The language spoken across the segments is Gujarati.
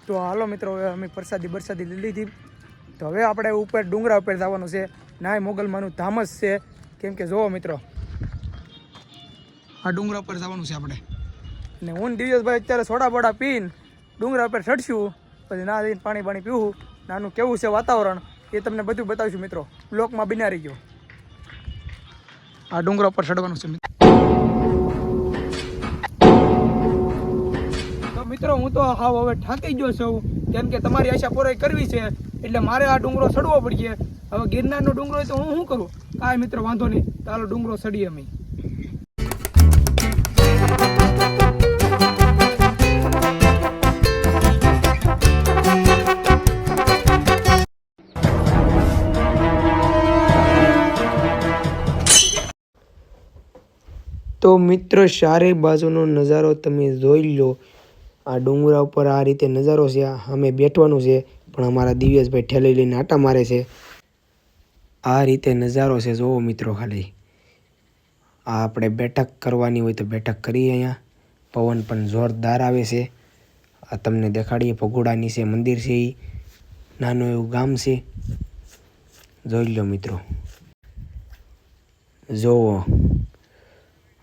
તો હાલો મિત્રો, હવે અમે પ્રસાદી લઈ લીધી. તો હવે આપણે ઉપર ડુંગરા ઉપર જવાનું છે. નાય મોગલમાનું ધામ જ છે. કેમ કે જોવો મિત્રો, આ ડુંગરા ઉપર જવાનું છે આપણે. અને હું દિવ્યેશભાઈ અત્યારે સોડા બોડા પીને ડુંગરા ઉપર ચડશું. પછી ના જઈને પાણી પીવું. નાનું કેવું છે વાતાવરણ એ તમને બધું બતાવીશું મિત્રો. બ્લોકમાં બિના રહી ગયો. આ ડુંગરા ઉપર ચડવાનું છે મિત્રો. તો મિત્રો હું તો હાવ હવે થાકી ગયો છું. કેમ કે તમારી આશા પૂરી કરવી છે એટલે મારે આ ડુંગરો ચડવો પડશે. હવે ગિરનારનો ડુંગરો તો હું શું કરું? કાંઈ મિત્રો વાંધો નહીં, ચાલો ડુંગરો ચડીએ અમે. તો મિત્રો ચારે બાજુનો નજારો તમે જોઈ લો. આ ડુંગરા ઉપર આ રીતે નજારો છે. અમે બેઠવાનું છે પણ અમારા દિવ્યેશભાઈ ઠેલી લઈને આટા મારે છે. આ રીતે નજારો છે, જોવો મિત્રો. ખાલી આ આપણે બેઠક કરવાની હોય તો બેઠક કરીએ. અહીંયા પવન પણ જોરદાર આવે છે. આ તમને દેખાડીએ ભગોડાની છે મંદિર છે. એ નાનું એવું ગામ છે, જોઈ લો મિત્રો. જોવો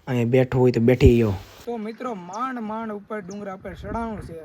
અહીંયા બેઠવું હોય તો બેઠી ગયો. તો મિત્રો માંડ ઉપર ડુંગરા ઉપર ચડવાનું છે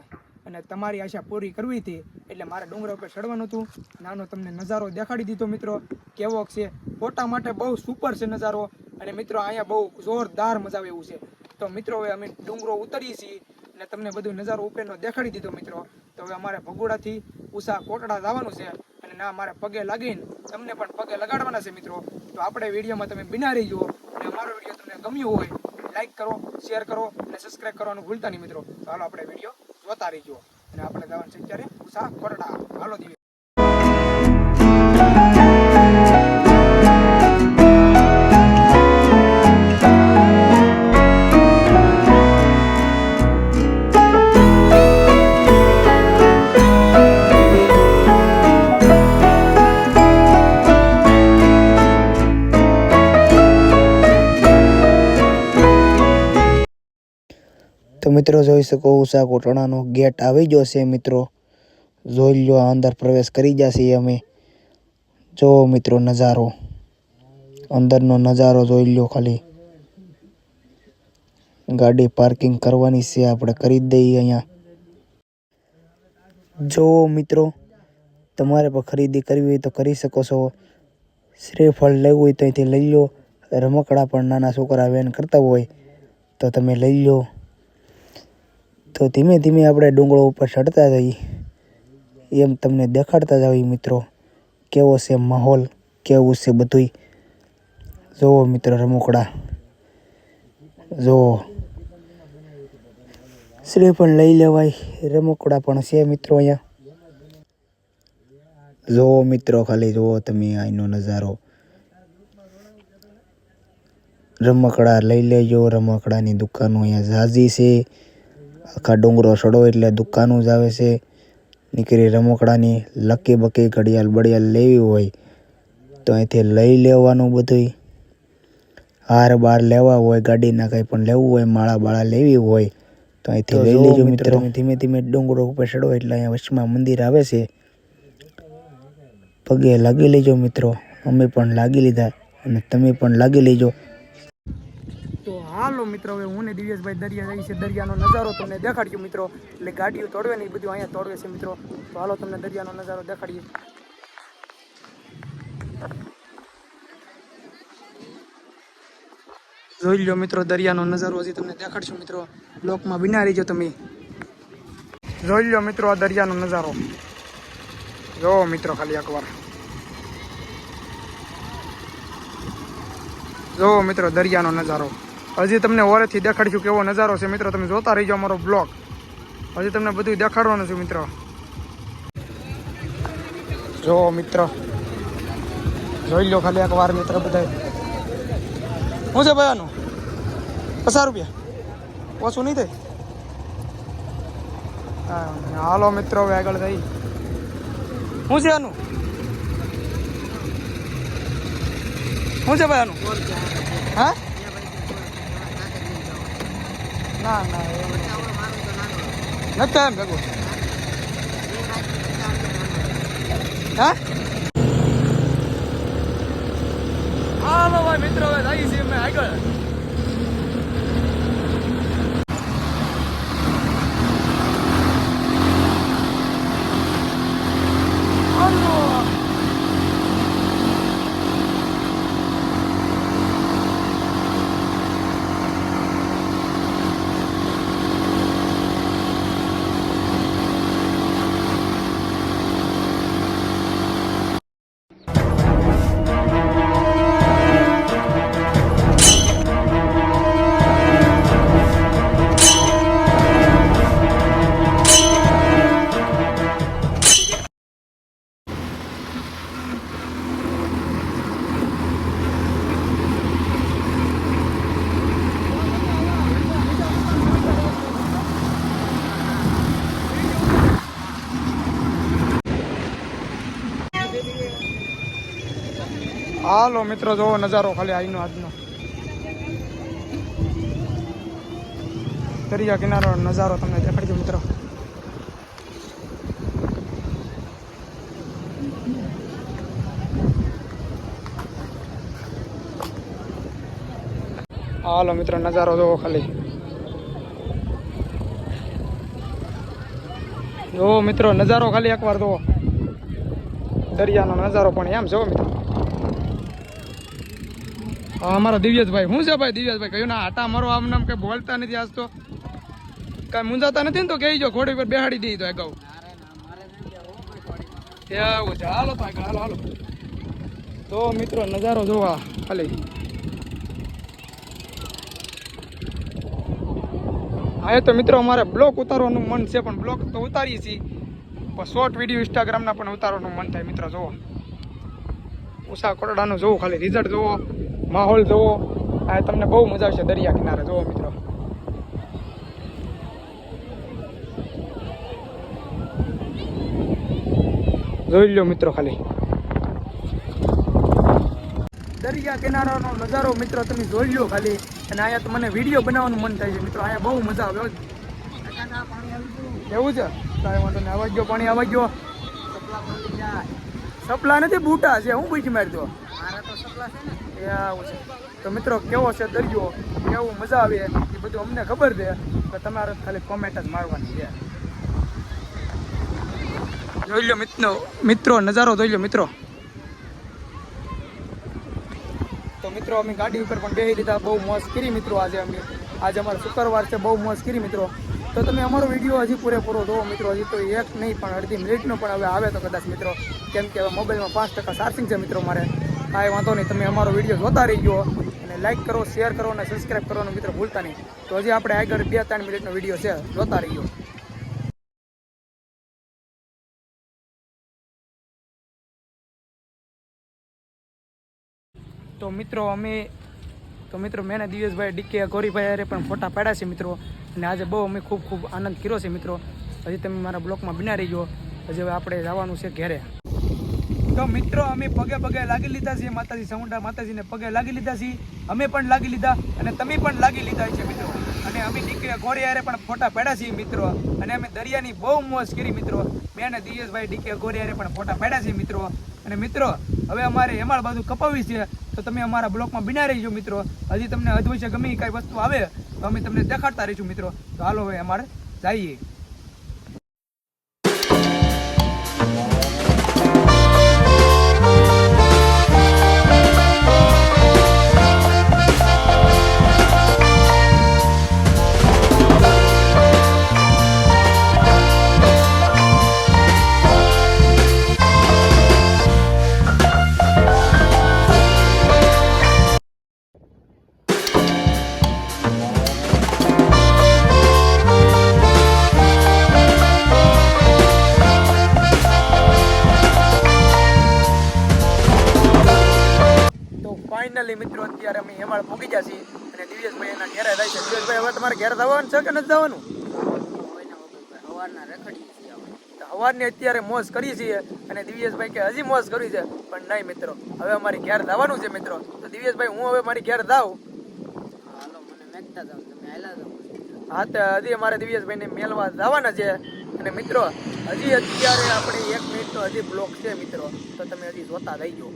અને તમારી આશા પૂરી કરવી હતી એટલે મારે ડુંગરા ઉપર ચડવાનું હતું. નાનો તમને નજારો દેખાડી દીધો મિત્રો કેવો છે. ફોટા માટે બહુ સુપર છે નજારો. અને મિત્રો અહીંયા બહુ જોરદાર મજા આવે એવું છે. તો મિત્રો હવે અમે ડુંગરો ઉતરીએ છીએ અને તમને બધું નજારો ઉપરનો દેખાડી દીધો મિત્રો. તો હવે અમારે ભગોડાથી ઉષા કોટડા જવાનું છે અને ના મારે પગે લાગીને તમને પણ પગે લગાડવાના છે મિત્રો. તો આપણે વિડીયોમાં તમે બિના રહી જુઓ. અને અમારો વિડીયો તમને ગમ્યો હોય લાઈક કરો, શેર કરો અને સબસ્ક્રાઇબ કરવાનું ભૂલતા નહીં મિત્રો. તો હાલો આપણે વિડીયો જોતા રહીજો. અને આપણે જવાનું છે અત્યારે ઉષા કોટડા. હાલો દિવ્ય. તો મિત્રો જોઈ શકો ઉષા કોટડાનો ગેટ આવી ગયો છે મિત્રો. જોઈ લો અંદર પ્રવેશ કરી જશે અમે. જો મિત્રો નજારો, અંદરનો નજારો જોઈ લો. ખાલી ગાડી પાર્કિંગ કરવાની છે, આપણે કરી જ દઈએ અહીંયા. જો મિત્રો તમારે પણ ખરીદી કરવી હોય તો કરી શકો છો. શ્રીફળ લેવું હોય તો અહીંથી લઈ લો. રમકડા પણ નાના છોકરા વેન કરતા હોય તો તમે લઈ લો. તો ધીમે ધીમે આપણે ડુંગરો ઉપર ચડતા જઈએ એમ તમને દેખાડતા જઈએ મિત્રો કેવો છે માહોલ, કેવું છે બધું. જુઓ મિત્રો રમકડા, જુઓ શ્રીફળ લઈ લેવાય. રમકડા પણ છે મિત્રો અહીંયા. જુઓ મિત્રો ખાલી જુઓ તમે અહીંનો નજારો. રમકડા લઈ લેજો. રમકડાની દુકાનો અહીંયા ઝાઝી છે. આખા ડુંગરો ચડો એટલે દુકાનો જ આવે છે. નીકળી રમકડાની લકી બકી ઘડિયાળ બડિયાળ લેવી હોય તો અહીંથી લઈ લેવાનું બધું. હાર બાર લેવા હોય, ગાડીના કંઈ પણ લેવું હોય, માળા બાળા લેવી હોય તો અહીંથી લઈ લેજો મિત્રો. ધીમે ધીમે ડુંગરો ઉપર ચડો એટલે અહીંયા વચમાં મંદિર આવે છે. પગે લાગી લેજો મિત્રો. અમે પણ લાગી લીધા અને તમે પણ લાગી લેજો. તો હાલો મિત્રો, હવે હું ને દિવ્યેશભાઈ દરિયા જઈએ છીએ. દરિયાનો નજારો તમને દેખાડ્યો મિત્રો. એટલે ગાડીઓ તોડવે ને એ બધું અહીંયા તોડવે છે મિત્રો. તો હાલો તમને દરિયાનો નજારો દેખાડીએ. જોઈ લો મિત્રો દરિયાનો નજારો. હજી તમને દેખાડશું મિત્રો. બ્લોકમાં બિના રહીજો તમે. જોઈ લો મિત્રો આ દરિયાનો નજારો. જો મિત્રો ખાલી એકવાર જો મિત્રો દરિયાનો નજારો. હજી તમને ઓરેથી દેખાડીશું કેવો નજારો છે મિત્રો. તમે જોતા રહીજો અમારો બ્લોગ. હજી તમને બધું દેખાડવાનું છે મિત્રો. જો મિત્રો જોઈ લો ખાલી એક વાર મિત્રો બધા. શું છે ભાઈ આનું? 50 રૂપિયા ઓછું નહીં થાય. હા હાલો મિત્રો હવે આગળ થઈ. શું છે આનું? શું છે ભાઈ આનું? હા ના ના નથી એમ ભેગું. હા હાલો ભાઈ મિત્રો હવે જઈએ છીએ અમે આગળ. હાલો મિત્રો જોવો નજારો ખાલી આઈનો આજનો દરિયા કિનારો નજારો તમને દેખાડજો મિત્રો. હાલો મિત્રો નજારો જોવો ખાલી. જોવો મિત્રો નજારો ખાલી એકવાર જોવો દરિયાનો નજારો પણ એમ જોવો મિત્રો. હા અમારા દિવ્યેશભાઈ શું છે ભાઈ દિવ્યેશભાઈ કહ્યું ના આટા મારો આમ નામ કઈ બોલતા નથી આજ તો કઈ મૂંઝાતા નથી ને તો કહીજો ઘોડી પર બેહાડી દઈ તો અગાઉ એવું છે. હાલો તો આગળ હાલો હાલો તો મિત્રો નજારો જોવા ખાલી. હા એ તો મિત્રો અમારે બ્લોક ઉતારવાનું મન છે પણ બ્લોક તો ઉતારીએ છીએ પણ શોર્ટ વિડીયો ઇન્સ્ટાગ્રામના પણ ઉતારવાનું મન થાય મિત્રો. જોવો ઉષા કોટડાનું જોવું ખાલી રિઝલ્ટ જોવો માહોલ જોવો. આ તમને બહુ મજા આવશે દરિયા કિનારે જોવો મિત્રો. જોઈ લો મિત્રો ખાલી દરિયા કિનારાનો નજારો મિત્રો તમે જોઈ લો ખાલી. અને અહીંયા તો મને વિડીયો બનાવવાનું મન થાય છે મિત્રો. અહીંયા બહુ મજા આવે એવું છે. કાંઈ વાંધો નહીં આવવા ગયો પાણી આવવા ગયો. સપલા નથી બૂટા છે હું પૂછી મારી દો એવું છે. તો મિત્રો કેવો છે દરિયો કેવું મજા આવે એ બધું અમને ખબર છે તો તમારે ખાલી કોમેન્ટ જ મારવાની છે. જોઈ લો મિત્રો નજારો જોઈ લો મિત્રો. તો મિત્રો અમે ગાડી ઉપર પણ બેસી લીધા બહુ મોજ કરી મિત્રો. આજે અમારો શુક્રવાર છે બહુ મોજ કરી મિત્રો. તો તમે અમારો વિડીયો હજી પૂરેપૂરો જોવો મિત્રો. હજી તો એક નહીં પણ અડધી મિનિટનો પણ હવે આવે તો કદાચ મિત્રો કેમ કે હવે મોબાઈલમાં 5% ચાર્જિંગ છે મિત્રો મારે. કાંઈ વાંધો નહીં તમે અમારો વિડીયો જોતા રહી ગયો અને લાઇક કરો શેર કરો અને સબસ્ક્રાઈબ કરવાનું મિત્રો ભૂલતા નહીં. તો હજી આપણે આગળ 2-3 મિનિટનો વિડીયો છે જોતા રહી ગયો. તો મિત્રો મેં દિવેશભાઈ ડીકે ગોરીભાઈ અરે પણ ફોટા પાડ્યા છે મિત્રો. અને આજે બહુ અમે ખૂબ આનંદ કર્યો છે મિત્રો. હજી તમે મારા બ્લોકમાં બના રહી ગયો. હજી હવે આપણે જવાનું છે ઘરે. તો મિત્રો અમે પગે લાગી લીધા છે માતાજી ચામુંડા માતાજીને પગે લાગી લીધા છીએ. અમે પણ લાગી લીધા અને તમે પણ લાગી લીધા છે મિત્રો. અને અમે ડીકે ગોરી હારે પણ ફોટા પાડ્યા છીએ મિત્રો. અને અમે દરિયાની બહુ મોજ કરી મિત્રો. મેં અને દિવેશભાઈ ડીકે ગોરી હારે પણ ફોટા પાડ્યા છે મિત્રો. અને મિત્રો હવે અમારે હેમાળ બાજુ કપાવી છે તો તમે અમારા બ્લોકમાં બિના રહીજો મિત્રો. હજી તમને અદ્ભુત ગમે કાંઈ વસ્તુ આવે તો અમે તમને દેખાડતા રહીશું મિત્રો. તો હાલો હવે અમારે જઈએ. ફાઇનલી મિત્રો અત્યારે અમે હેમાળ પહોંચી ગયા છીએ અને દિવ્યેશભાઈ એના ઘેરે જાય છે. દિવ્યેશભાઈ હવે તમારે ઘેર જવાનું છે કે નથી જવાનું? સવારની અત્યારે મોજ કરી છીએ અને દિવ્યેશભાઈ કે હજી મોજ કરી છે પણ નહીં મિત્રો હવે અમારી ઘેર જવાનું છે મિત્રો. તો દિવ્યેશભાઈ હું હવે મારી ઘેર જાઉં. હા તો હજી અમારે દિવ્યેશભાઈને મેલવા જવાના છે અને મિત્રો હજી અત્યારે આપણે 1 મિનિટનો હજી બ્લોક છે મિત્રો, તો તમે હજી જોતા રહીજો.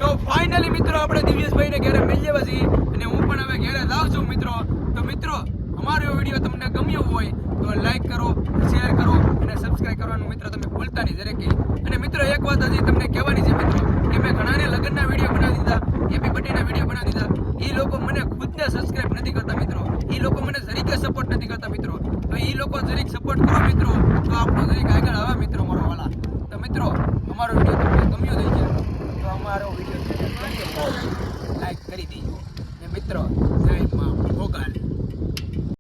તો ફાઇનલી મિત્રો આપણે દિવ્યેશભાઈને ઘરે મળી આવ્યા છીએ અને હું પણ હવે ઘરે જાઉં છું મિત્રો. તો મિત્રો અમારો વિડીયો તમને ગમ્યો હોય તો લાઈક કરો, શેર કરો અને સબસ્ક્રાઇબ કરવાનું મિત્રો તમે ભૂલતા નહીં જરેકે. અને મિત્રો એક વાત હજી તમને કહેવાની છે મિત્રો કે મેં ઘણાને લગ્નના વિડીયો બનાવી દીધા, હેપી બર્થડેના વિડીયો બનાવી દીધા. એ લોકો મને ખુદને સબસ્ક્રાઇબ નથી કરતા મિત્રો, એ લોકો મને જરીકે સપોર્ટ નથી કરતા મિત્રો. તો એ લોકો જરીક સપોર્ટ કરો મિત્રો, તો આપણે